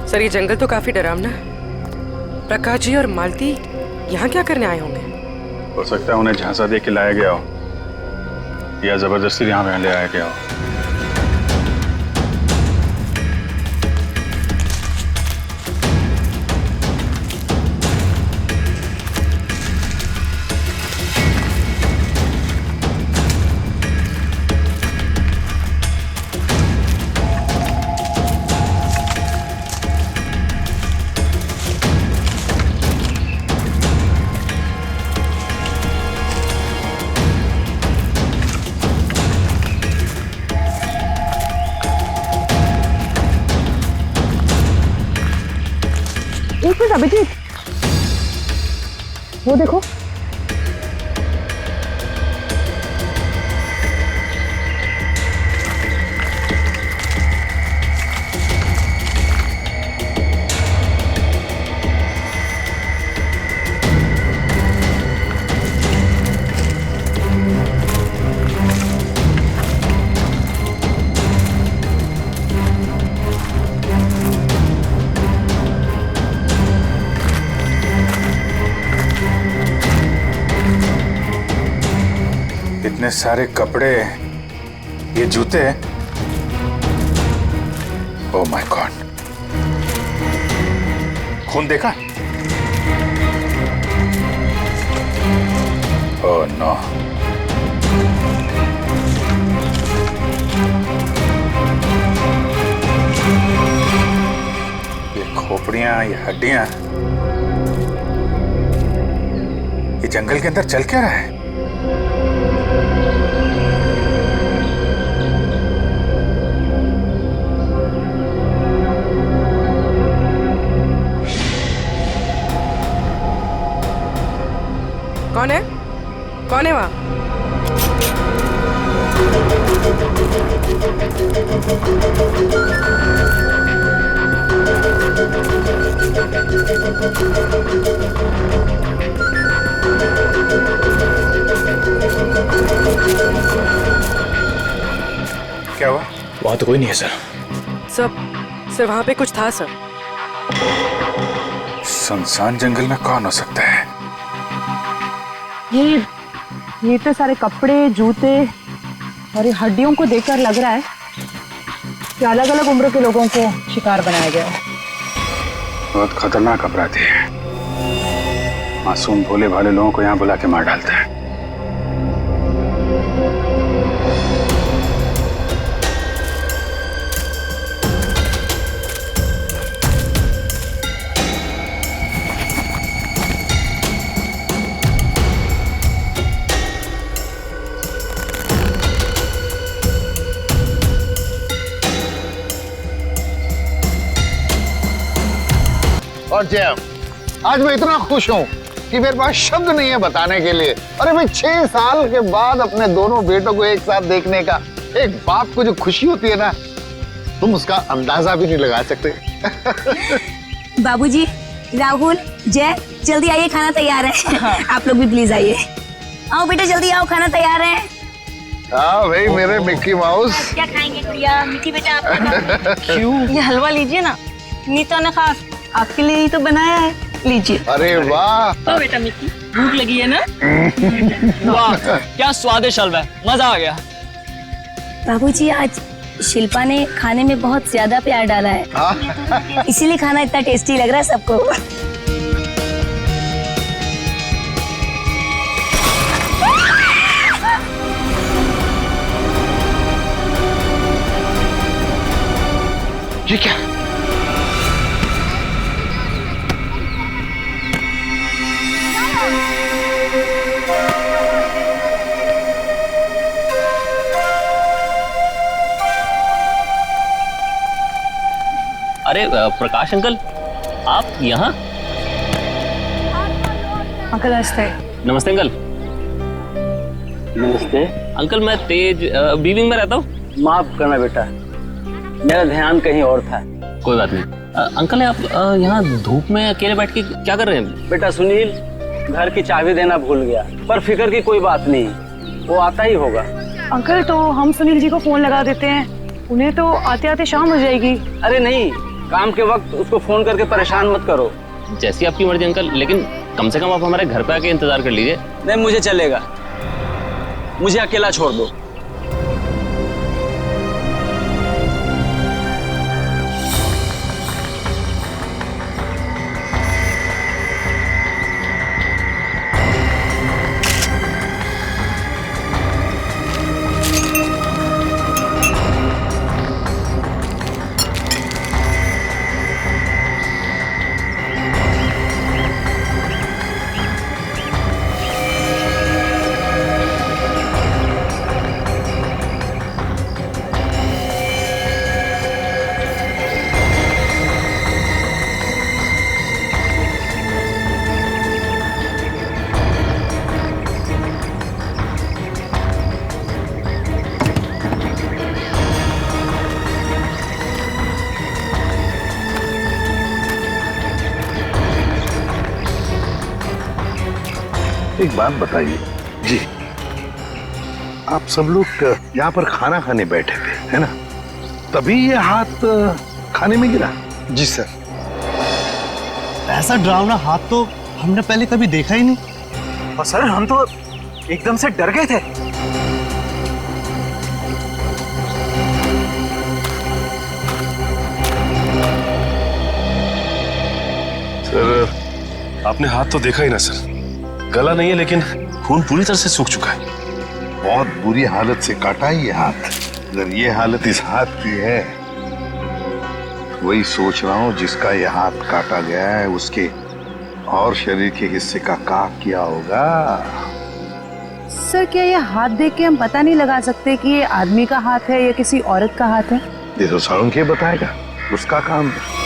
Sir ये जंगल तो काफी डरावना है। प्रकाश जी और मालती यहाँ क्या करने आए होंगे? हो सकता है उन्हें झांसा दे के लाया गया हो या जबरदस्ती यहाँ ले आया गया हो। एक मिनट अभिजीत, वो देखो। इतने सारे कपड़े, ये जूते। ओह माय गॉड, खून देखा? Oh no. ये खोपड़ियां, ये हड्डियां, ये जंगल के अंदर चल क्या रहा है? कौन है? कौन है वहाँ? क्या हुआ? वहां तो कोई नहीं है सर। सर वहाँ पे कुछ था सर। सुनसान जंगल में कौन हो सकता है? ये तो सारे कपड़े, जूते और ये हड्डियों को देखकर लग रहा है कि अलग अलग उम्र के लोगों को शिकार बनाया गया है। बहुत खतरनाक अपराधी है। मासूम भोले भाले लोगों को यहाँ बुला के मार डालता है। और जैम, आज मैं इतना खुश हूँ कि मेरे पास शब्द नहीं है बताने के लिए। अरे भाई 6 साल के बाद अपने दोनों बेटों को एक साथ देखने का एक बाप को जो खुशी होती है ना, तुम उसका अंदाजा भी नहीं लगा सकते। बाबूजी, राहुल, जय, जल्दी आइए, खाना तैयार है। आप लोग भी प्लीज आइए। आओ बेटा जल्दी आओ, खाना तैयार है। हाँ भाई मेरे मिक्की माउस। क्या खाएंगे गुड़िया? मिक्की बेटा आप क्यों? ये हलवा लीजिए ना, नीता ने खास आपके लिए ही तो बनाया है, लीजिए। अरे वाह। तो बेटा मिक्की, भूख लगी है ना? वाह क्या स्वादिष्ट हलवा है, मजा आ गया। बाबूजी आज शिल्पा ने खाने में बहुत ज्यादा प्यार डाला है, इसीलिए खाना इतना टेस्टी लग रहा है सबको। ये क्या? अरे प्रकाश अंकल, आप यहाँ? अंकल नमस्ते। नमस्ते अंकल। नमस्ते। अंकल मैं तेज बीविंग में रहता हूँ। माफ करना बेटा, मेरा ध्यान कहीं और था। कोई बात नहीं। अंकल आप यहाँ धूप में अकेले बैठ के क्या कर रहे हैं? बेटा सुनील घर की चाबी देना भूल गया, पर फिक्र की कोई बात नहीं, वो आता ही होगा। अंकल तो हम सुनील जी को फोन लगा देते हैं, उन्हें तो आते आते शाम हो जाएगी। अरे नहीं, काम के वक्त उसको फोन करके परेशान मत करो। जैसी आपकी मर्जी अंकल, लेकिन कम से कम आप हमारे घर पे आके इंतजार कर लीजिए। नहीं, मुझे चलेगा, मुझे अकेला छोड़ दो। एक बात बताइए जी, आप सब लोग यहाँ पर खाना खाने बैठे थे, है ना? तभी ये हाथ खाने में गिरा? जी सर। ऐसा डरावना हाथ तो हमने पहले कभी देखा ही नहीं। और सर हम तो एकदम से डर गए थे। सर आपने हाथ तो देखा ही ना सर, गला नहीं है लेकिन खून पूरी तरह से सूख चुका है। बहुत बुरी हालत से काटा है ये हाथ। अगर ये हालत इस हाथ की है, वही सोच रहा हूँ जिसका ये हाथ काटा गया है उसके और शरीर के हिस्से का किया होगा। सर क्या ये हाथ देख के हम पता नहीं लगा सकते कि ये आदमी का हाथ है या किसी औरत का हाथ है? ये तो साउंड के बताएगा, उसका काम है।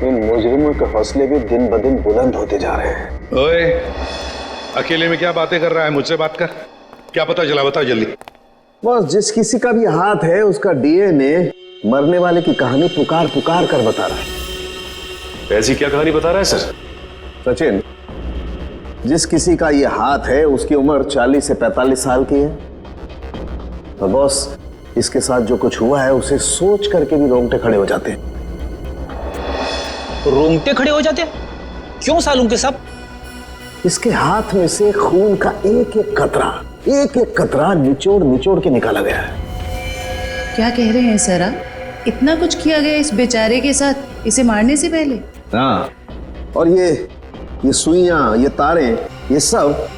इन मुजरिमों के हौसले भी दिन ब दिन बुलंद होते जा रहे हैं। ओए, अकेले में क्या बातें कर रहा है? मुझसे बात कर। क्या पता चला, बताओ जल्दी। बस जिस किसी का भी हाथ है उसका डीएनए मरने वाले की कहानी पुकार पुकार कर बता रहा है। ऐसी क्या कहानी बता रहा है सर? सचिन, जिस किसी का ये हाथ है उसकी उम्र 40 से 45 साल की है। तो बॉस, इसके साथ जो कुछ हुआ है उसे सोच करके भी रोंगटे खड़े हो जाते हैं। रोंगटे खड़े हो जाते? क्यों सालूं के सब? इसके हाथ में से खून का एक एक कतरा निचोड़ निचोड़ के निकाला गया है। क्या कह रहे हैं सर आप? इतना कुछ किया गया इस बेचारे के साथ इसे मारने से पहले? हाँ, और ये सुइयां, ये तारे, ये सब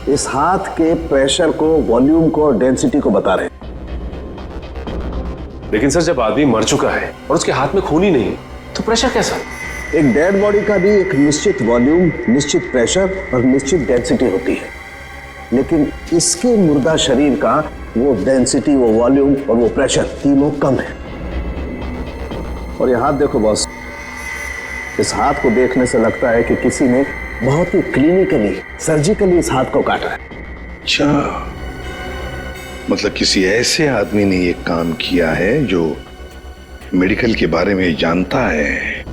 इस हाथ के प्रेशर को, वॉल्यूम को और डेंसिटी को बता रहे हैं। लेकिन सर जब आदमी मर चुका है और उसके हाथ में खून ही नहीं तो प्रेशर कैसा? एक डेड बॉडी का भी एक निश्चित वॉल्यूम, निश्चित प्रेशर और निश्चित डेंसिटी होती है, लेकिन इसके मुर्दा शरीर का वो डेंसिटी, वो वॉल्यूम और वो प्रेशर तीनों कम है। और ये हाथ देखो बॉस, इस हाथ को देखने से लगता है कि किसी ने बहुत ही क्लिनिकली, सर्जिकली इस हाथ को काटा है। अच्छा, मतलब किसी ऐसे आदमी ने ये काम किया है जो मेडिकल के बारे में जानता है।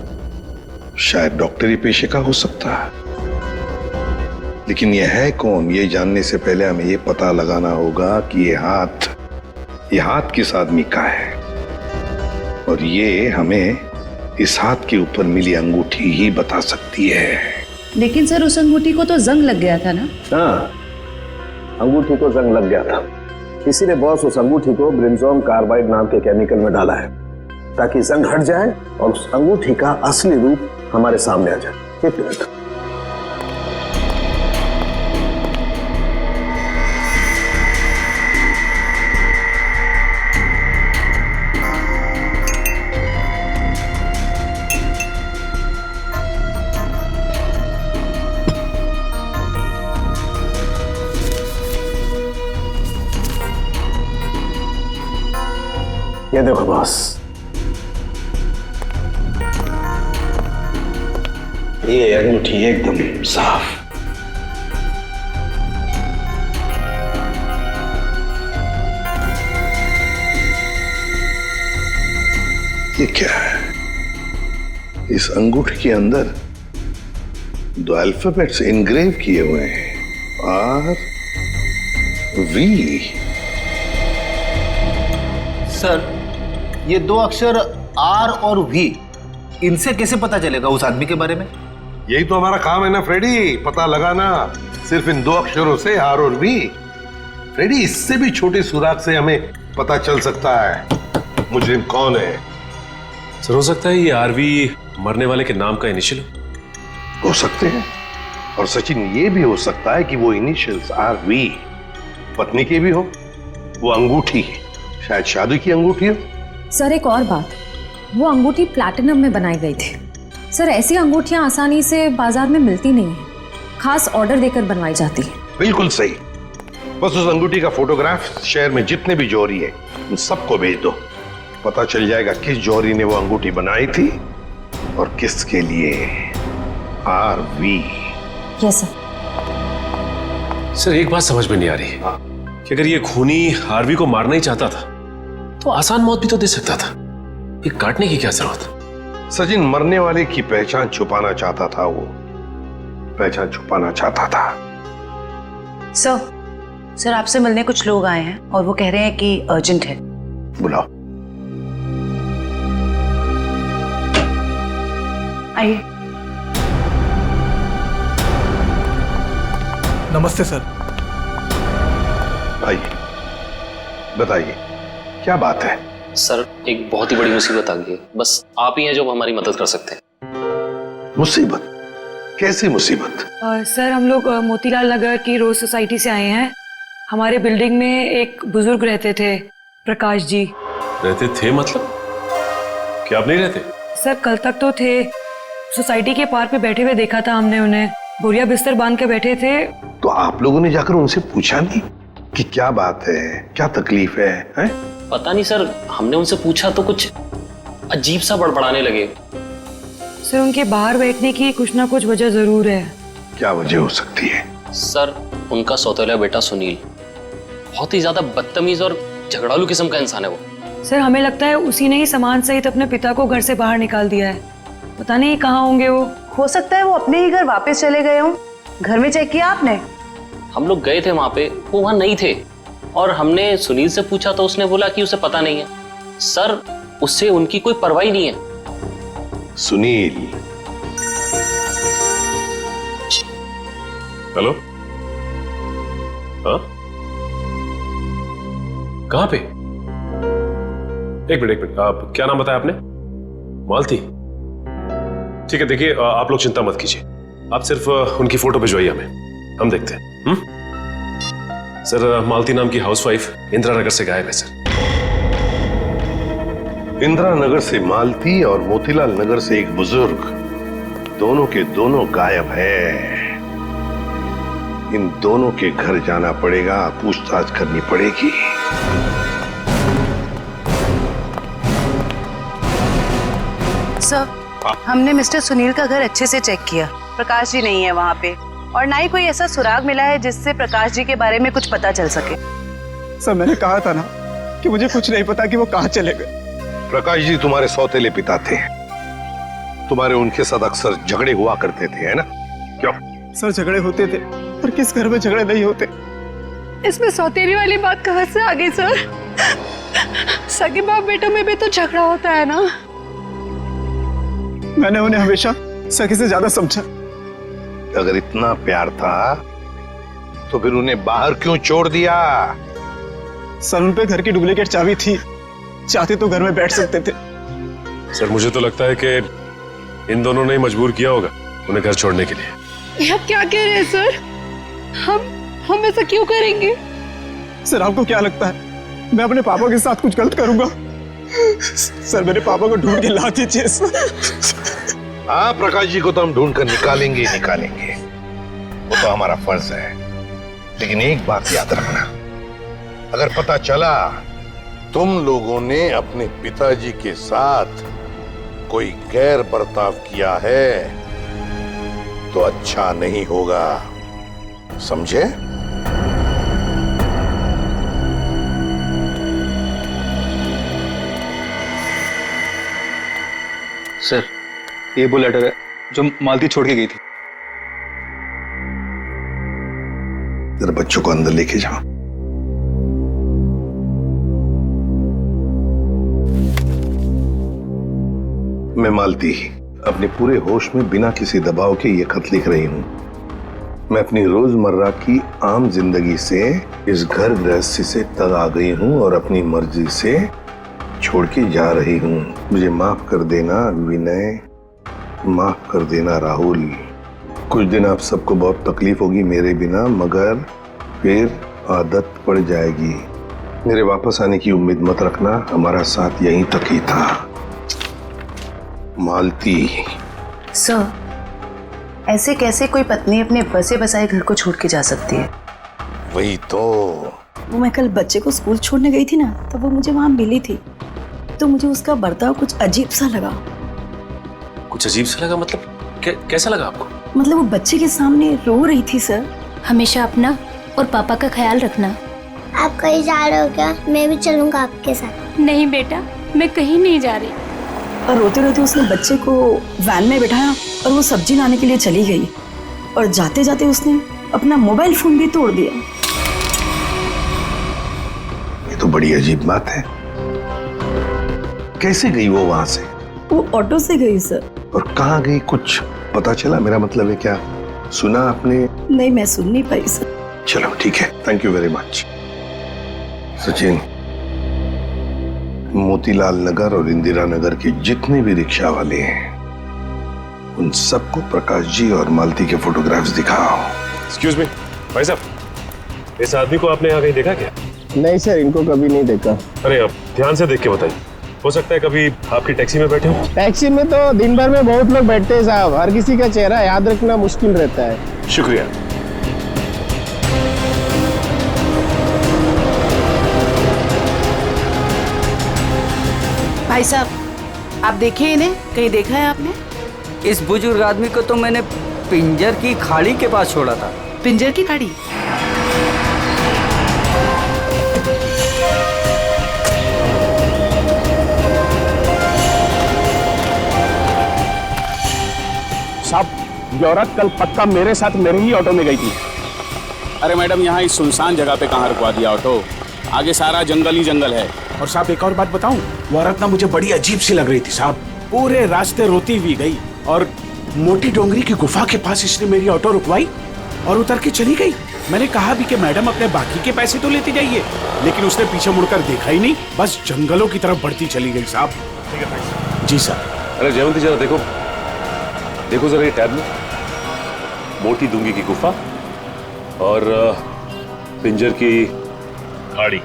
शायद डॉक्टरी पेशे का हो सकता है, लेकिन ये है कौन, ये जानने से पहले हमें ये पता लगाना होगा कि ये हाथ किस आदमी का है। और ये हमें इस हाथ के ऊपर मिली अंगूठी ही बता सकती है। लेकिन सर उस अंगूठी को तो जंग लग गया था ना? हाँ, अंगूठी को जंग लग गया था, इसीलिए बॉस उस अंगूठी को ब्रिंजोन कार्बाइड नाम के केमिकल में डाला है ताकि जंग हट जाए और उस अंगूठी का असली रूप हमारे सामने आ जाए। एक मिनट। ये देखो बॉस, ये अंगूठी एकदम साफ। ये क्या है? इस अंगूठी के अंदर 2 अल्फाबेट्स इनग्रेव किए हुए हैं, आर वी। सर, ये 2 अक्षर आर और वी, इनसे कैसे पता चलेगा उस आदमी के बारे में? यही तो हमारा काम है ना फ्रेडी, पता लगाना। सिर्फ इन 2 अक्षरों से, आर और वी। फ्रेडी, इससे भी छोटे सुराग से हमें पता चल सकता है मुजरिम कौन है। सर, हो सकता है ये आरवी मरने वाले के नाम का इनिशियल हो सकते हैं, और सचिन ये भी हो सकता है कि वो इनिशियल्स आर वी पत्नी के भी हो। वो अंगूठी शायद शादी की अंगूठी हो। सर, एक और बात, वो अंगूठी प्लैटिनम में बनाई गई थी। सर, ऐसी अंगूठियां आसानी से बाजार में मिलती नहीं है, खास ऑर्डर देकर बनवाई जाती है। बिल्कुल सही। बस उस अंगूठी का फोटोग्राफ शहर में जितने भी जौहरी है उन सबको भेज दो। पता चल जाएगा किस जौहरी ने वो अंगूठी बनाई थी और किसके लिए। आर वी। Yes sir. सर, एक बात समझ में नहीं आ रही कि अगर ये खूनी आरवी को मारना ही चाहता था तो आसान मौत भी तो दे सकता था। ये काटने की क्या जरूरत? सचिन, मरने वाले की पहचान छुपाना चाहता था, वो पहचान छुपाना चाहता था। सर, आपसे मिलने कुछ लोग आए हैं और वो कह रहे हैं कि अर्जेंट है। बुलाओ। आइए। नमस्ते सर। आइए, बताइए क्या बात है? सर, एक बहुत ही बड़ी मुसीबत आ गई है। बस आप ही हैं जो हमारी मदद कर सकते हैं। मुसीबत? कैसी मुसीबत? सर, हम लोग मोतीलाल नगर की रोज सोसाइटी से आए हैं। हमारे बिल्डिंग में एक बुजुर्ग रहते थे, प्रकाश जी। रहते थे मतलब? क्या आप नहीं रहते? सर, कल तक तो थे। सोसाइटी के पार्क पे बैठे हुए देखा था हमने उन्हें, बोरिया बिस्तर बांध के बैठे थे। तो आप लोगों ने जाकर उनसे पूछा नहीं कि क्या बात है, क्या तकलीफ है, हैं? पता नहीं सर, हमने उनसे पूछा तो कुछ अजीब सा बड़बड़ाने लगे। सर, उनके बाहर बैठने की कुछ ना कुछ वजह जरूर है। क्या वजह हो सकती है? सर, उनका सौतेला बेटा सुनील बहुत ही ज्यादा बदतमीज और झगड़ालू किस्म का इंसान है वो। सर, हमें लगता है उसी ने ही सामान सहित अपने पिता को घर से बाहर निकाल दिया है। पता नहीं कहाँ होंगे वो। हो सकता है वो अपने ही घर वापस चले गए हों। घर में चेक किया आपने? हम लोग गए थे वहां पे, वो वहां नहीं थे। और हमने सुनील से पूछा तो उसने बोला कि उसे पता नहीं है। सर, उससे उनकी कोई परवाह नहीं है। सुनील? हेलो? हाँ? कहाँ पे? एक मिनट। आप क्या नाम बताया आपने? मालती? ठीक है, देखिए आप लोग चिंता मत कीजिए, आप सिर्फ उनकी फोटो भिजवाइए हमें, हम देखते हैं। सर, मालती नाम की हाउसवाइफ इंदिरा नगर से गायब है सर। इंदिरा नगर से मालती और मोतीलाल नगर से एक बुजुर्ग, दोनों के दोनों गायब है। इन दोनों के घर जाना पड़ेगा, पूछताछ करनी पड़ेगी। सर, हमने मिस्टर सुनील का घर अच्छे से चेक किया। प्रकाश जी नहीं है वहाँ पे, और ना ही कोई ऐसा सुराग मिला है जिससे प्रकाश जी के बारे में कुछ पता चल सके। सर, मैंने कहा था ना कि मुझे कुछ नहीं पता कि वो कहाँ चले गए। प्रकाश जी तुम्हारे सौतेले पिता थे, तुम्हारे उनके साथ अक्सर झगड़े हुआ करते थे, है ना? क्यों? सर, झगड़े होते थे, पर किस घर में झगड़े नहीं होते। इसमें सौतेली वाली बात कहाँ से आ गई सर? सगे बाप बेटों में भी तो झगड़ा होता है ना। मैंने उन्हें हमेशा सखी से ज्यादा समझा। अगर इतना प्यार था तो फिर उन्हें बाहर क्यों छोड़ दिया? सर, उन पे घर की डुप्लीकेट चाबी थी, चाहते तो घर में बैठ सकते थे। सर, मुझे तो लगता है कि इन दोनों ने मजबूर किया होगा उन्हें घर छोड़ने के लिए। आप क्या कह रहे हैं सर? हम ऐसा क्यों करेंगे? सर, आपको क्या लगता है मैं अपने पापा के साथ कुछ गलत करूंगा? सर, मेरे पापा को ढूंढ के ला दीजिए सर। हाँ, प्रकाश जी को तो हम ढूंढ कर निकालेंगे, वो तो हमारा फर्ज है। लेकिन एक बात याद रखना, अगर पता चला तुम लोगों ने अपने पिताजी के साथ कोई गैर बर्ताव किया है तो अच्छा नहीं होगा, समझे? सर ये वो लेटर है जो मालती छोड़ के गई थी। जरा बच्चों को अंदर लेके जाओ। मैं मालती अपने पूरे होश में बिना किसी दबाव के ये खत लिख रही हूं। मैं अपनी रोजमर्रा की आम जिंदगी से इस घर गृहस्थी से तंग आ गई हूं और अपनी मर्जी से छोड़ के जा रही हूं। मुझे माफ कर देना विनय, माफ कर देना राहुल। कुछ दिन आप सबको बहुत तकलीफ होगी मेरे बिना, मगर फिर आदत पड़ जाएगी। मेरे वापस आने की उम्मीद मत रखना, हमारा साथ यहीं तक ही था। मालती। सर, ऐसे कैसे कोई पत्नी अपने बसे बसाए घर को छोड़ के जा सकती है? वही तो। वो मैं कल बच्चे को स्कूल छोड़ने गई थी ना, तब वो मुझे वहां मिली थी, तो मुझे उसका बर्ताव कुछ अजीब सा लगा। कुछ अजीब सा लगा मतलब? कैसा लगा आपको? मतलब वो बच्चे के सामने रो रही थी सर। हमेशा अपना और पापा का ख्याल रखना। आप कहीं जा रहे हो क्या? मैं भी चलूंगा आपके साथ। नहीं बेटा, मैं कहीं नहीं जा रही। और रोते रोते उसने बच्चे को वैन में बिठाया और वो सब्जी लाने के लिए चली गई, और जाते जाते उसने अपना मोबाइल फोन भी तोड़ दिया। ये तो बड़ी अजीब बात है। कैसे गई वो वहां से? वो ऑटो से गई सर। और कहाँ गई कुछ पता चला? मेरा मतलब है क्या सुना आपने? नहीं, मैं सुन नहीं पाई सर। चलो ठीक है, thank you very much. Sachin, Motilal Nagar और इंदिरा नगर के जितने भी रिक्शा वाले हैं उन सबको प्रकाश जी और मालती के फोटोग्राफ्स दिखाओ। एक्सक्यूज मी भाई साहब, इस आदमी को आपने यहाँ कहीं देखा क्या? नहीं सर, इनको कभी नहीं देखा। अरे अब ध्यान से देख के बताइए, हो सकता है कभी आपकी टैक्सी में बैठे हो। टैक्सी में तो दिन भर में बहुत लोग बैठते हैं साहब, हर किसी का चेहरा याद रखना मुश्किल रहता है। शुक्रिया। भाई साहब, आप देखिए इन्हें, कहीं देखा है आपने? इस बुजुर्ग आदमी को तो मैंने पिंजर की खाड़ी के पास छोड़ा था। पिंजर की खाड़ी? साहब, ये औरत कल पक्का मेरे साथ मेरे ही ऑटो में गई थी। अरे मैडम, यहाँ इस सुनसान जगह पे कहाँ रुकवा दिया ऑटो? आगे सारा जंगल ही जंगल है। और साहब एक और बात बताऊं, वो औरत ना मुझे बड़ी अजीब सी लग रही थी साहब। पूरे रास्ते रोती हुई गई और मोटी डोंगरी की गुफा के पास इसने मेरी ऑटो रुकवाई और उतर के चली गई। मैंने कहा भी कि मैडम अपने बाकी के पैसे तो लेती जाइए, लेकिन उसने पीछे मुड़कर देखा ही नहीं, बस जंगलों की तरफ बढ़ती चली गई साहब। जी सर। अरे जयवंती जरा देखो, देखो जरा ये टैब में, मोटी डूंगी की गुफा और पिंजर की खाड़ी।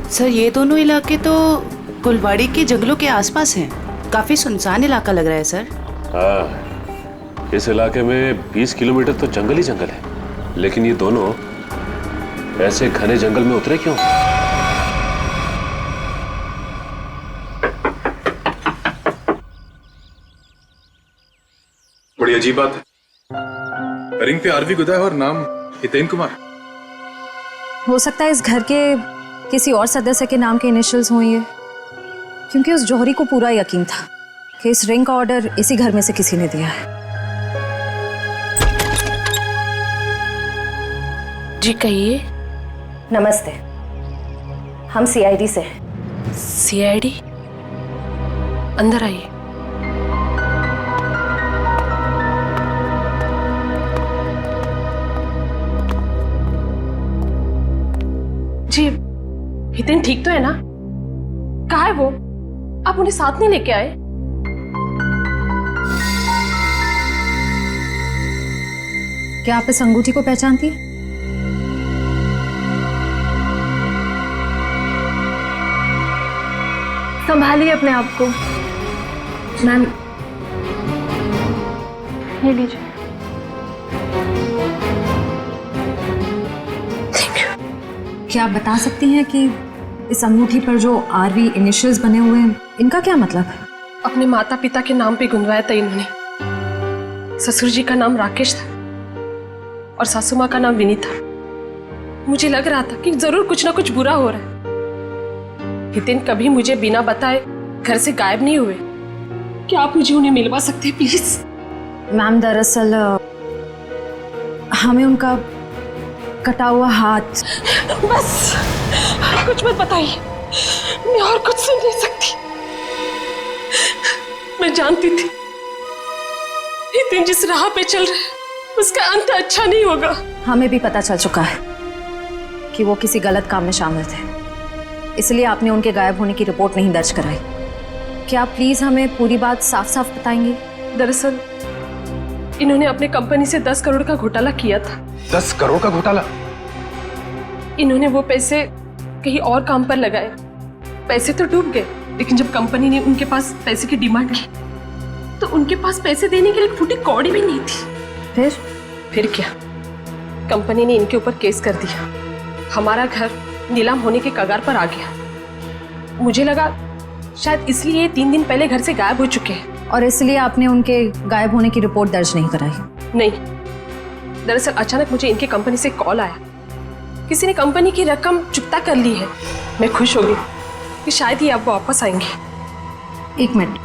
सर, ये दोनों इलाके तो कुलवाड़ी के जंगलों के आसपास हैं। काफी सुनसान इलाका लग रहा है सर। हाँ, इस इलाके में 20 किलोमीटर तो जंगल ही जंगल है, लेकिन ये दोनों ऐसे घने जंगल में उतरे क्यों? बड़ी अजीब बात है। रिंग पे आरवी गुदा है और नाम हितेन कुमार। हो सकता है इस घर के किसी और सदस्य के नाम के इनिशियल्स हों ये, क्योंकि उस जौहरी को पूरा यकीन था कि इस रिंग का ऑर्डर इसी घर में से किसी ने दिया है। जी कहिए। नमस्ते, हम सीआईडी से हैं। सीआईडी? अंदर आइए। जी, हितेन ठीक तो है ना? कहाँ है वो? आप उन्हें साथ नहीं लेके आए? क्या आप इस अंगूठी को पहचानती है? संभालिए अपने आप को। मैम, ये लीजिए। क्या आप बता सकती हैं कि इस अंगूठी पर जो आरवी इनिशियल्स बने हुए हैं, इनका क्या मतलब है? अपने माता पिता के नाम पे गुंदवाया था इन्होंने। ससुर जी का नाम राकेश था और सासू माँ का नाम विनीता। मुझे लग रहा था कि जरूर कुछ ना कुछ बुरा हो रहा है। हितेन कभी मुझे बिना बताए घर से गायब नहीं हुए। क्या आप मुझे उन्हें मिलवा सकते हैं प्लीज? मैम दरअसल हमें उनका कटा हुआ हाथ। बस कुछ मत बताइए, मैं और कुछ सुन नहीं सकती। मैं जानती थी हितेन जिस राह पे चल रहे हैं उसका अंत अच्छा नहीं होगा। हमें भी पता चल चुका है कि वो किसी गलत काम में शामिल थे, इसलिए आपने उनके गायब होने की रिपोर्ट नहीं दर्ज कराई। क्या आप प्लीज हमें पूरी बात साफ साफ बताएंगी? दरअसल इन्होंने अपने कंपनी से 10 करोड़ का घोटाला किया था। 10 करोड़ का घोटाला? इन्होंने वो पैसे कहीं और काम पर लगाए। पैसे तो डूब गए, लेकिन जब कंपनी ने उनके पास पैसे की डिमांड की तो उनके पास पैसे देने के लिए फूटी कौड़ी भी नहीं थी। फिर क्या, कंपनी ने इनके ऊपर केस कर दिया। हमारा घर नीलाम होने के कगार पर आ गया। मुझे लगा शायद इसलिए 3 दिन पहले घर से गायब हो चुके हैं। और इसलिए आपने उनके गायब होने की रिपोर्ट दर्ज नहीं कराई? नहीं, दरअसल अचानक मुझे इनके कंपनी से कॉल आया, किसी ने कंपनी की रकम चुकता कर ली है। मैं खुश हो गई कि शायद ही अब वापस आएंगे। 1 मिनट,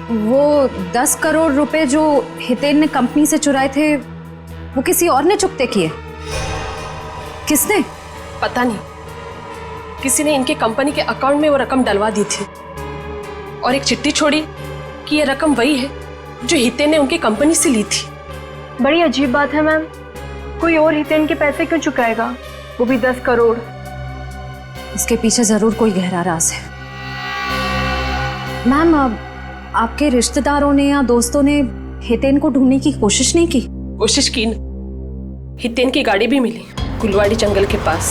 वो 10 करोड़ रुपए जो हितेन ने कंपनी से चुराए थे वो किसी और ने चुकते किए? किसने? पता नहीं, किसी ने इनके कंपनी के अकाउंट में वो रकम डलवा दी थी और एक चिट्ठी छोड़ी कि ये रकम वही है जो हितेन ने उनकी कंपनी से ली थी। बड़ी अजीब बात है मैम, कोई और हितेन के पैसे क्यों चुकाएगा, वो भी 10 करोड़? इसके पीछे जरूर कोई गहरा राज है। मैम, आपके रिश्तेदारों ने या दोस्तों ने हितेन को ढूंढने की कोशिश नहीं की? कोशिश की न, हितेन की गाड़ी भी मिली कुलवाड़ी जंगल के पास,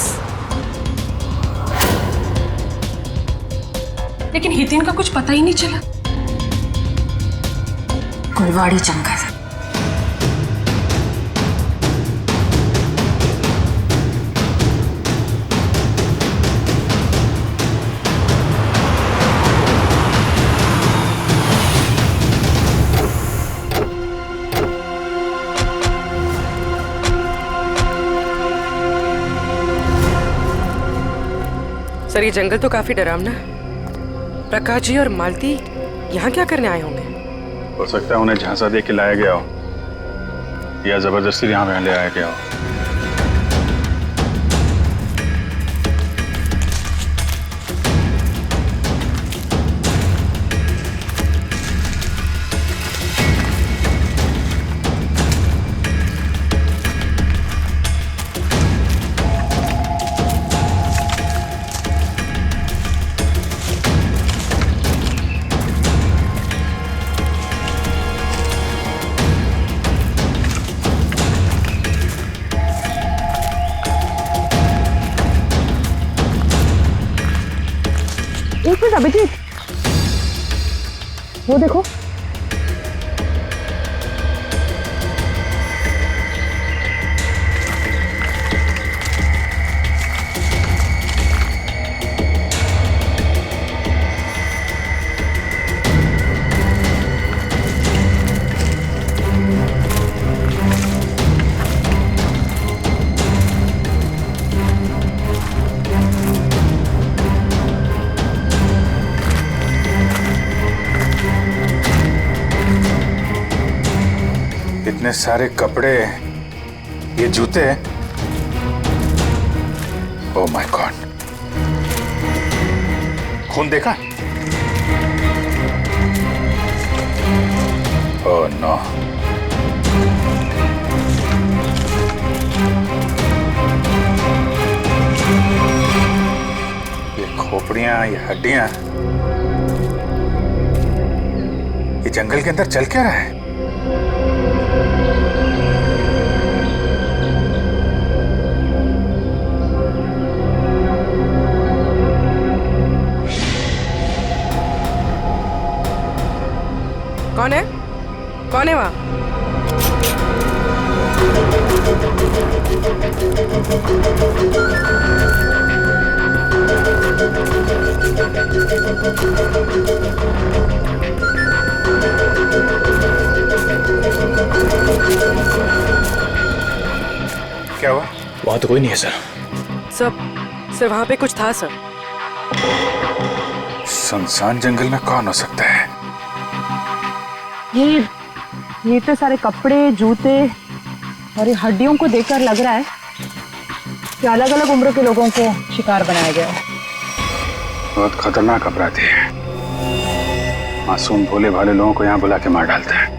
लेकिन हितेन का कुछ पता ही नहीं चला। कुलवाड़ी जंगल? सर, ये जंगल तो काफी डरावना है। प्रकाश जी और मालती यहाँ क्या करने आए होंगे? हो सकता है उन्हें झांसा दे के लाया गया हो या जबरदस्ती यहाँ ले आया गया हो। एक मिनट अभिजीत, वो देखो। इतने सारे कपड़े, ये जूते, ओह माय गॉड, खून देखा? Oh no. ये खोपड़ियां, ये हड्डियां, ये जंगल के अंदर चल क्या रहा है? कौन है? कौन है वहां? क्या हुआ? वहां तो कोई नहीं है सर। सर वहां पे कुछ था सर। सुनसान जंगल में कौन हो सकता है? ये तो सारे कपड़े, जूते और ये हड्डियों को देखकर लग रहा है कि अलग अलग उम्र के लोगों को शिकार बनाया गया है। बहुत खतरनाक अपराधी है। मासूम भोले भाले लोगों को यहाँ बुला के मार डालता है।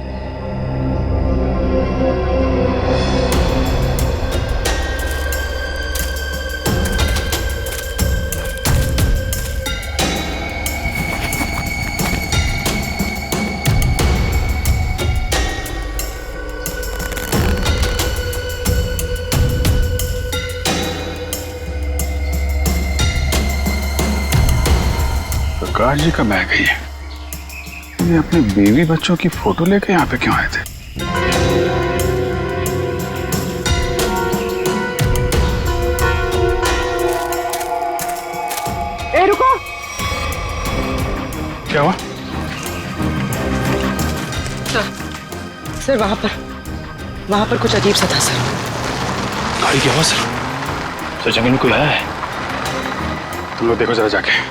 प्रकाश जी कब आ गई है? ये अपने बीवी बच्चों की फोटो लेके यहाँ पे क्यों आए थे? ए रुको! क्या हुआ? सर वहां पर कुछ अजीब सा था सर। गाड़ी की आवाज सर, जंगल में कोई आया है। तुम लोग देखो जरा जाके।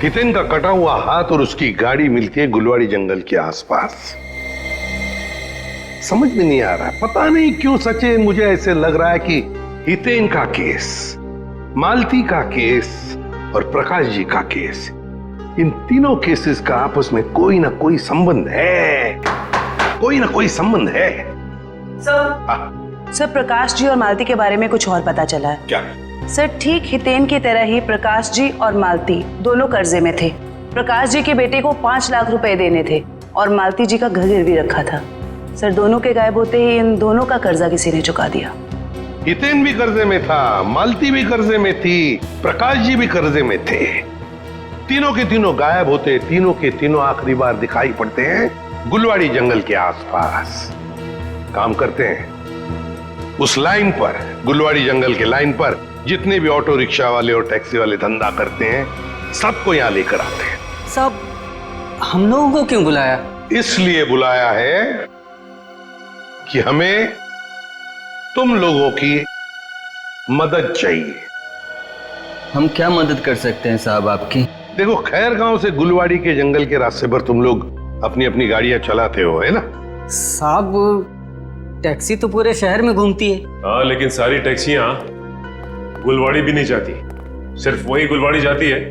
हितेन का कटा हुआ हाथ और उसकी गाड़ी मिलती है गुलवाड़ी जंगल के आसपास। समझ में नहीं आ रहा, पता नहीं क्यों सचे मुझे ऐसे लग रहा है कि हितेन का केस, मालती का केस और प्रकाश जी का केस, इन तीनों केसेस का आपस में कोई ना कोई संबंध है, कोई ना कोई संबंध है। सर प्रकाश जी और मालती के बारे में कुछ और पता चला है। क्या? सर ठीक हितेन की तरह ही प्रकाश जी और मालती दोनों कर्जे में थे। प्रकाश जी के बेटे को 5 लाख रुपए देने थे और मालती जी का घर गिरवी रखा था। सर दोनों के गायब होते ही इन दोनों का कर्जा किसी ने चुका दिया। हितेन भी कर्जे में था, मालती भी कर्जे में थी, प्रकाश जी भी कर्जे में थे। तीनों के तीनों गायब होते, तीनों के तीनों आखिरी बार दिखाई पड़ते हैं गुलवाड़ी जंगल के आसपास। काम करते हैं उस लाइन पर, गुलवाड़ी जंगल के लाइन पर जितने भी ऑटो रिक्शा वाले और टैक्सी वाले धंधा करते हैं सबको यहां लेकर आते हैं। सब हम लोगों को क्यों बुलाया? इसलिए बुलाया है कि हमें तुम लोगों की मदद चाहिए। हम क्या मदद कर सकते हैं साहब आपकी? देखो, खैर गांव से गुलवाड़ी के जंगल के रास्ते पर तुम लोग अपनी अपनी गाड़ियां चलाते हो, है ना? साहब टैक्सी तो पूरे शहर में घूमती है। हाँ, लेकिन सारी टैक्सियां गुलवाड़ी भी नहीं जाती, सिर्फ वही गुलवाड़ी जाती है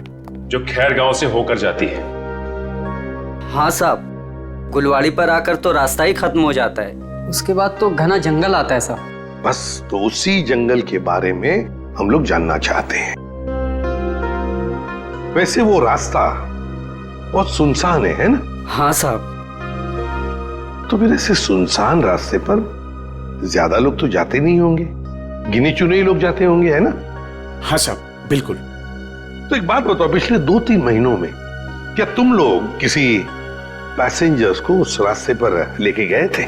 जो खैर गांव से होकर जाती है। हाँ साहब, गुलवाड़ी पर आकर तो रास्ता ही खत्म हो जाता है, उसके बाद तो घना जंगल आता है साहब। बस तो उसी जंगल के बारे में हम लोग जानना चाहते हैं। वैसे वो रास्ता बहुत सुनसान है ना? हाँ साहब। तो फिर ऐसे सुनसान रास्ते पर ज्यादा लोग तो जाते नहीं होंगे, गिने चुने ही लोग जाते होंगे, है ना? हाँ साहब, बिल्कुल। तो एक बात बताओ, पिछले 2-3 महीनों में क्या तुम लोग किसी पैसेंजर्स को उस रास्ते पर लेके गए थे?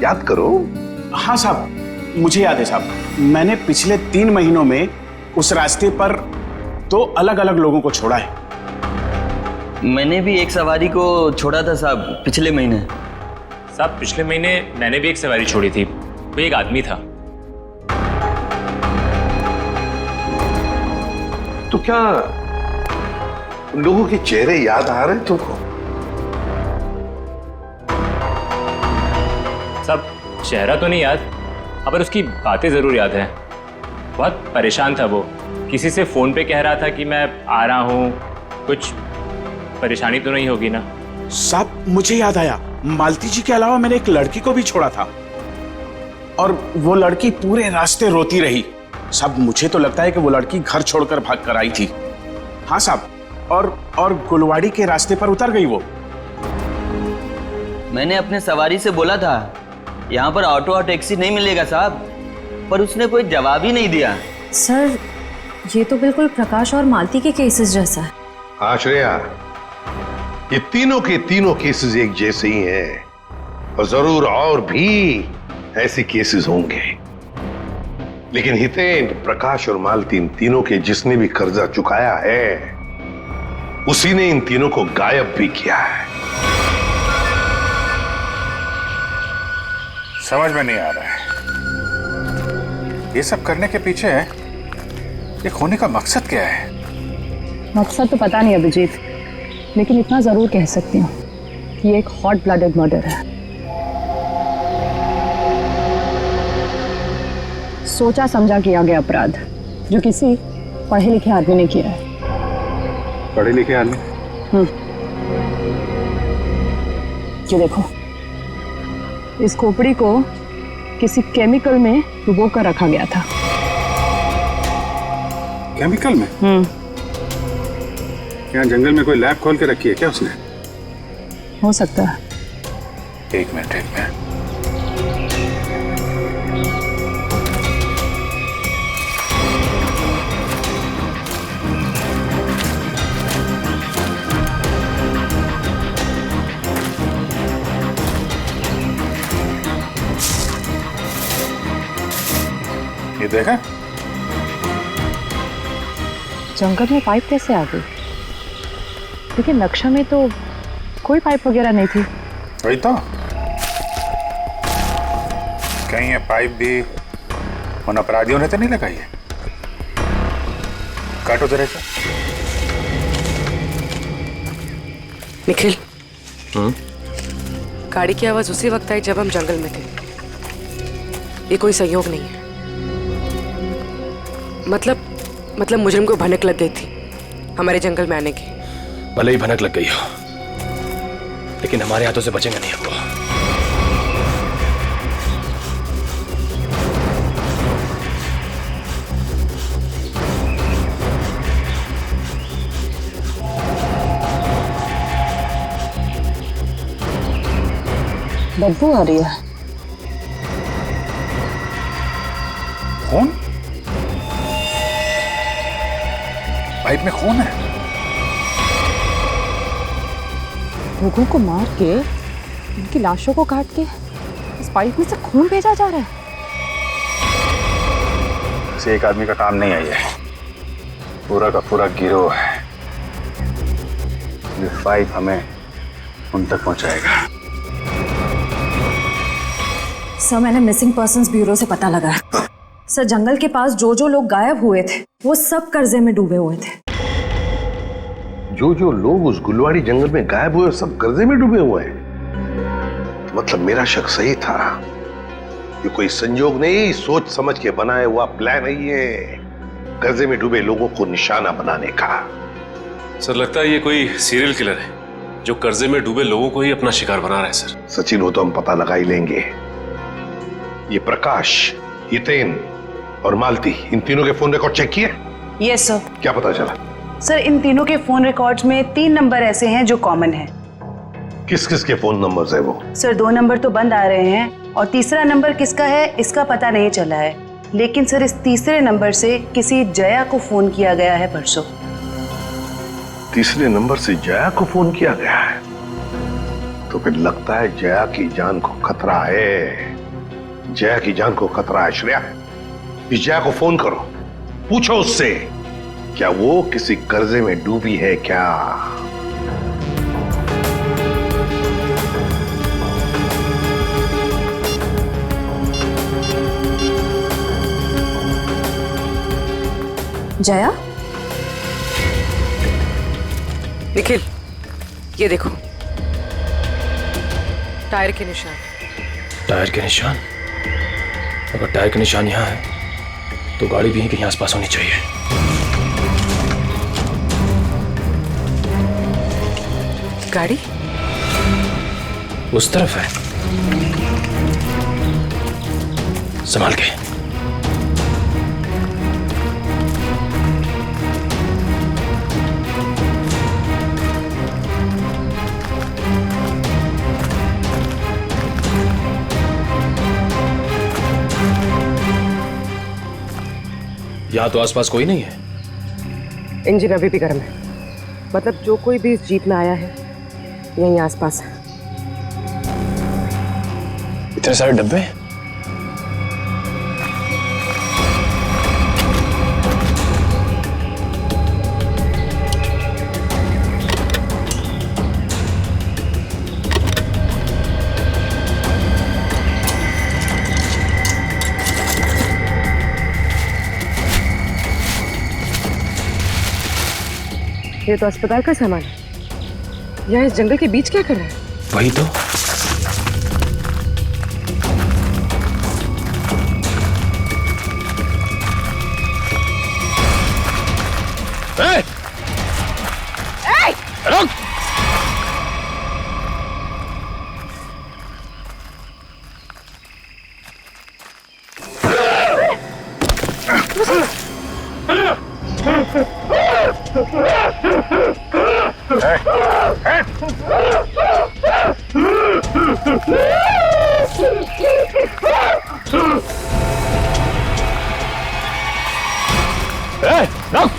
याद करो। हाँ साहब, मुझे याद है साहब। मैंने पिछले 3 महीनों में उस रास्ते पर 2 अलग अलग लोगों को छोड़ा है। मैंने भी एक सवारी को छोड़ा था साहब पिछले महीने। साहब पिछले महीने मैंने भी एक सवारी छोड़ी थी, वो एक आदमी था। तो क्या लोगों के चेहरे याद आ रहे तुमको? साहब चेहरा तो नहीं याद, पर उसकी बातें जरूर याद है। बहुत परेशान था वो, किसी से फोन पे कह रहा था कि मैं आ रहा हूँ, कुछ परेशानी तो नहीं होगी ना? साहब मुझे याद आया, मालती जी के अलावा मैंने एक लड़की को भी छोड़ा था और वो लड़की पूरे रास्ते रोती रही सब मुझे तो लगता है कि वो लड़की घर छोड़कर भाग कर आई थी। हाँ साहब, और गुलवाड़ी के रास्ते पर उतर गई वो। मैंने अपने सवारी से बोला था यहाँ पर ऑटो और टैक्सी नहीं मिलेगा साहब, पर उसने कोई जवाब ही नहीं दिया। सर ये तो बिल्कुल प्रकाश और मालती के केसेस जैसा है। हाँ श्रेया, ये तीनों के तीनों केसेस एक जैसे ही हैं और जरूर और भी ऐसे केसेस होंगे। लेकिन हितेन, प्रकाश और मालती, इन तीनों के जिसने भी कर्जा चुकाया है उसी ने इन तीनों को गायब भी किया है। समझ में नहीं आ रहा है ये सब करने के पीछे ये खोने का मकसद क्या है? मकसद तो पता नहीं अभिजीत, लेकिन इतना जरूर कह सकती हूँ कि ये एक हॉट ब्लडेड मर्डर है। सोचा समझा किया गया अपराध जो किसी पढ़े लिखे आदमी ने किया है। पढ़े लिखे आदमी? ये देखो, इस खोपड़ी को किसी केमिकल में डुबो कर रखा गया था। केमिकल में? यहाँ जंगल में कोई लैब खोल के रखी है क्या उसने? हो सकता है। एक मिनट। ये देखा? जंगल में पाइप कैसे आ गई? लेकिन नक्शा में तो कोई पाइप वगैरह नहीं थी। वही तो, कहीं ये पाइप भी उन अपराधियों ने तो नहीं लगाई है? काटो जरा से। निखिल, गाड़ी की आवाज उसी वक्त आई जब हम जंगल में थे। ये कोई संयोग नहीं है। मतलब मुजरिम को भनक लग गई थी हमारे जंगल में आने की। भले ही भनक लग गई हो, लेकिन हमारे हाथों से बचेंगे नहीं हमको। बदबू आ रही है। खून? पाइप में खून है। लोगों को मार के, उनकी लाशों को काट के इस पाइप में से खून भेजा जा रहा है। किसी एक आदमी का काम नहीं है, ये पूरा का पूरा गिरोह है। ये पाइप हमें उन तक पहुंचाएगा। सर मैंने मिसिंग पर्संस ब्यूरो से पता लगा। सर जंगल के पास जो लोग गायब हुए थे वो सब कर्जे में डूबे हुए थे। जो लोग उस गुलवाड़ी जंगल में गायब हुए सब कर्जे में डूबे हुए हैं। तो मतलब मेरा शक सही था। ये कोई संयोग नहीं, सोच समझ के बनाया हुआ प्लान है ये, कर्जे में डूबे लोगों को निशाना बनाने का। सर लगता है ये कोई सीरियल किलर है जो कर्जे में डूबे लोगों को ही अपना शिकार बना रहा है। सर सचिन हो तो हम पता लगा ही लेंगे। ये प्रकाश, हितेन और मालती, इन तीनों के फोन रिकॉर्ड चेक किए? Yes sir. क्या पता चला? सर इन तीनों के फोन रिकॉर्ड्स में 3 नंबर ऐसे हैं जो कॉमन हैं। किस किस के फोन नंबर्स है वो? सर 2 नंबर तो बंद आ रहे हैं और तीसरा नंबर किसका है इसका पता नहीं चला है। लेकिन सर इस तीसरे नंबर से किसी जया को फोन किया गया है परसों। तीसरे नंबर से जया को फोन किया गया है? तो फिर लगता है जया की जान को खतरा है। जया की जान को खतरा है। श्रेया, इस जया को फोन करो, पूछो उससे क्या वो किसी कर्जे में डूबी है क्या। जया? निखिल, ये देखो टायर के निशान। टायर के निशान? अगर टायर के निशान यहाँ है तो गाड़ी भी कहीं आसपास होनी चाहिए। गाड़ी उस तरफ है, संभाल के। यहाँ तो आसपास कोई नहीं है। इंजन अभी भी गर्म है, मतलब जो कोई भी इस जीप में आया है यहीं आसपास है। इतने सारे डब्बे। ये तो अस्पताल का सामान है। यहाँ इस जंगल के बीच क्या कर रहा है? वही तो। रुक!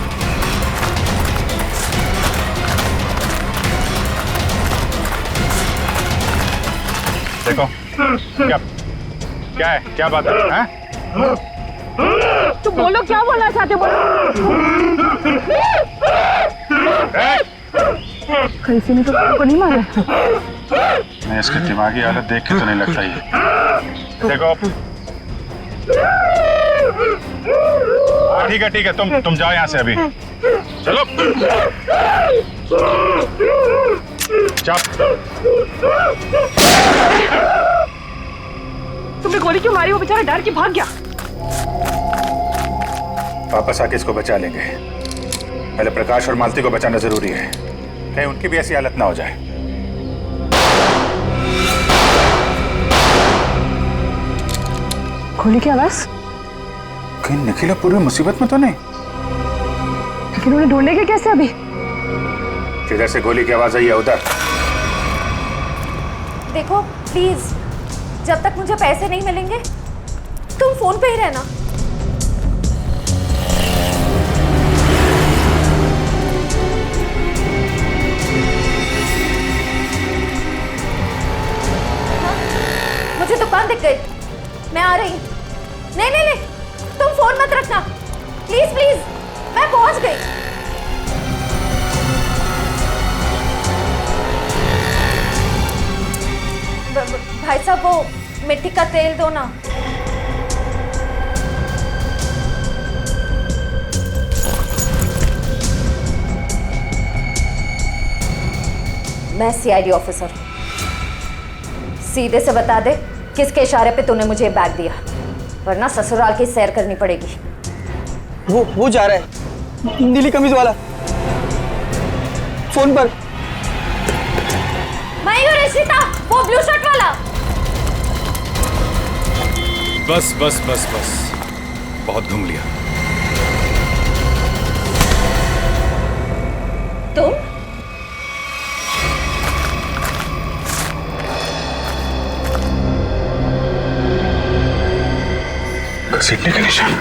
देखो क्या क्या है, क्या बात है? तुम बोलो, क्या बोलना चाहते हो? कैसे ने तो को नहीं मारा। मैं इसकी दिमागी हालत देख के तो नहीं लगता ये। देखो ठीक है, तुम जाओ यहाँ से अभी। चलो तुमने गोली क्यों मारी? वो बेचारा डर के भाग गया। वापस आके इसको बचा लेंगे। पहले प्रकाश और मालती को बचाना जरूरी है, कहीं उनकी भी ऐसी हालत ना हो जाए। गोली की आवाज? कहीं निखिला पूरी मुसीबत में तो नहीं? लेकिन उन्हें ढूंढेंगे कैसे अभी? जिधर से गोली की आवाज आई है उधर। देखो प्लीज, जब तक मुझे पैसे नहीं मिलेंगे तुम फोन पे ही रहना। मुझे दुकान दिख गई, मैं आ रही। नहीं, तुम फोन मत रखना प्लीज प्लीज, मैं पहुंच गई। भाई साहब वो मिट्टी का तेल दो ना। मैं सीआईडी ऑफिसर हूं, सीधे से बता दे किसके इशारे पे तूने मुझे बैग दिया, वरना ससुराल की सैर करनी पड़ेगी। वो जा रहा है, नीली कमीज वाला, फोन पर। मयूर, इशिता, वो ब्लू शर्ट वाला। बस बहुत घूम लिया। तुम घसीटने का निशान।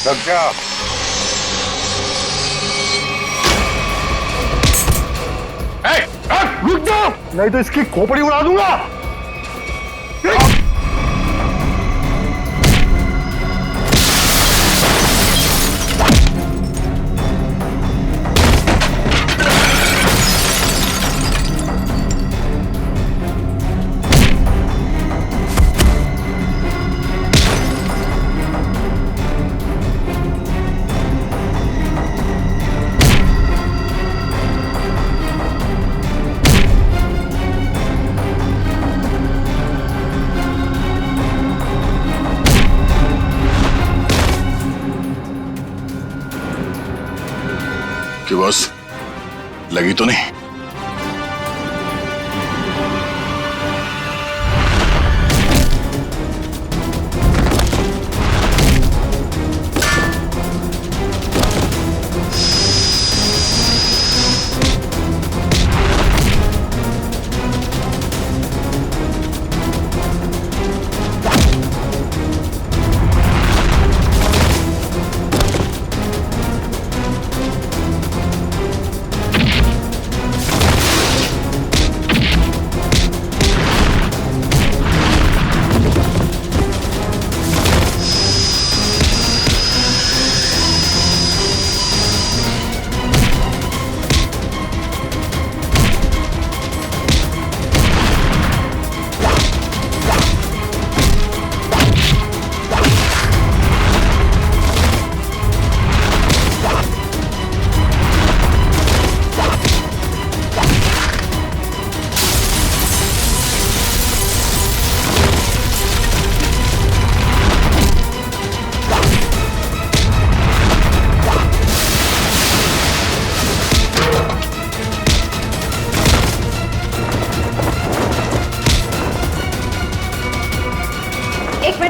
सत्या, रुक जाओ, नहीं तो इसकी खोपड़ी उड़ा दूंगा। कि बस लगी तो नहीं?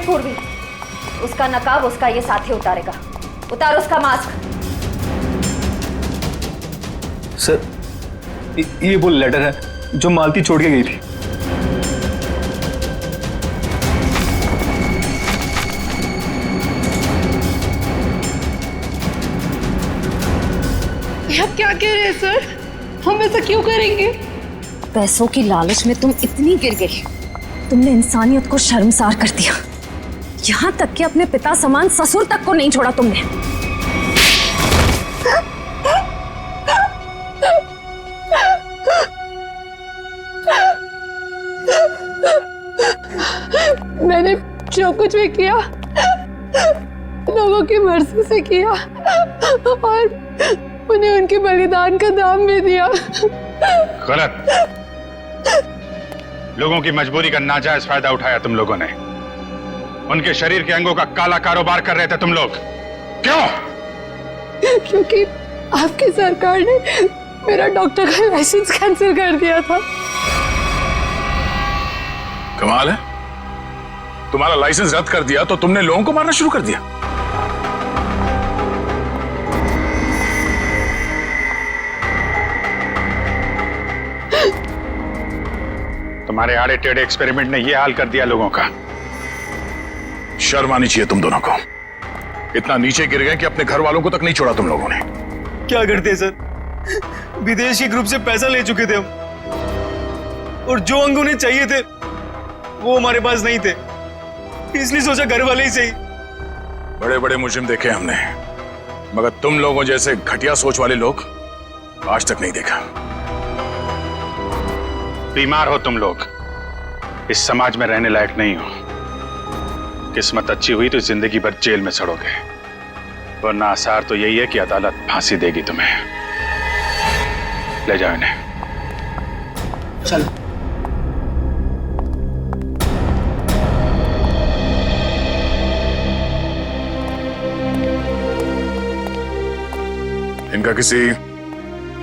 पूर्वी, उसका नकाब उसका ये साथी उतारेगा। उतार उसका मास्क। सर, ये वो लेटर है जो मालती छोड़ के गई थी। आप क्या कह रहे हैं सर? हम ऐसा क्यों करेंगे? पैसों की लालच में तुम इतनी गिर गई, तुमने इंसानियत को शर्मसार कर दिया। यहाँ तक कि अपने पिता समान ससुर तक को नहीं छोड़ा तुमने। मैंने जो कुछ भी किया लोगों की मर्जी से किया और उन्हें उनके बलिदान का दाम भी दिया। गलत। लोगों की मजबूरी का नाजायज फायदा उठाया तुम लोगों ने। उनके शरीर के अंगों का काला कारोबार कर रहे थे तुम लोग। क्यों? क्योंकि आपकी सरकार ने मेरा डॉक्टर का लाइसेंस कैंसिल कर दिया था। कमाल है, तुम्हारा लाइसेंस रद्द कर दिया तो तुमने लोगों को मारना शुरू कर दिया। तुम्हारे आड़े टेढ़े एक्सपेरिमेंट ने यह हाल कर दिया लोगों का। शर्म आनी चाहिए तुम दोनों को। इतना नीचे गिर गए कि अपने घर वालों को तक नहीं छोड़ा तुम लोगों ने। क्या करते सर, विदेशी ग्रुप से पैसा ले चुके थे हम, और जो अंग उन्हें चाहिए थे वो हमारे पास नहीं थे, इसलिए सोचा घर वाले ही सही। बड़े बड़े मुजरिम देखे हमने, मगर तुम लोगों जैसे घटिया सोच वाले लोग आज तक नहीं देखा। बीमार हो तुम लोग, इस समाज में रहने लायक नहीं हो। किस्मत अच्छी हुई तो जिंदगी भर जेल में सड़ोगे, वरना आसार तो यही है कि अदालत फांसी देगी तुम्हें। ले जाओ इन्हें। चलो। इनका किसी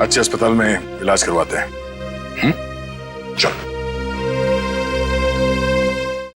अच्छे अस्पताल में इलाज करवाते हैं। चलो।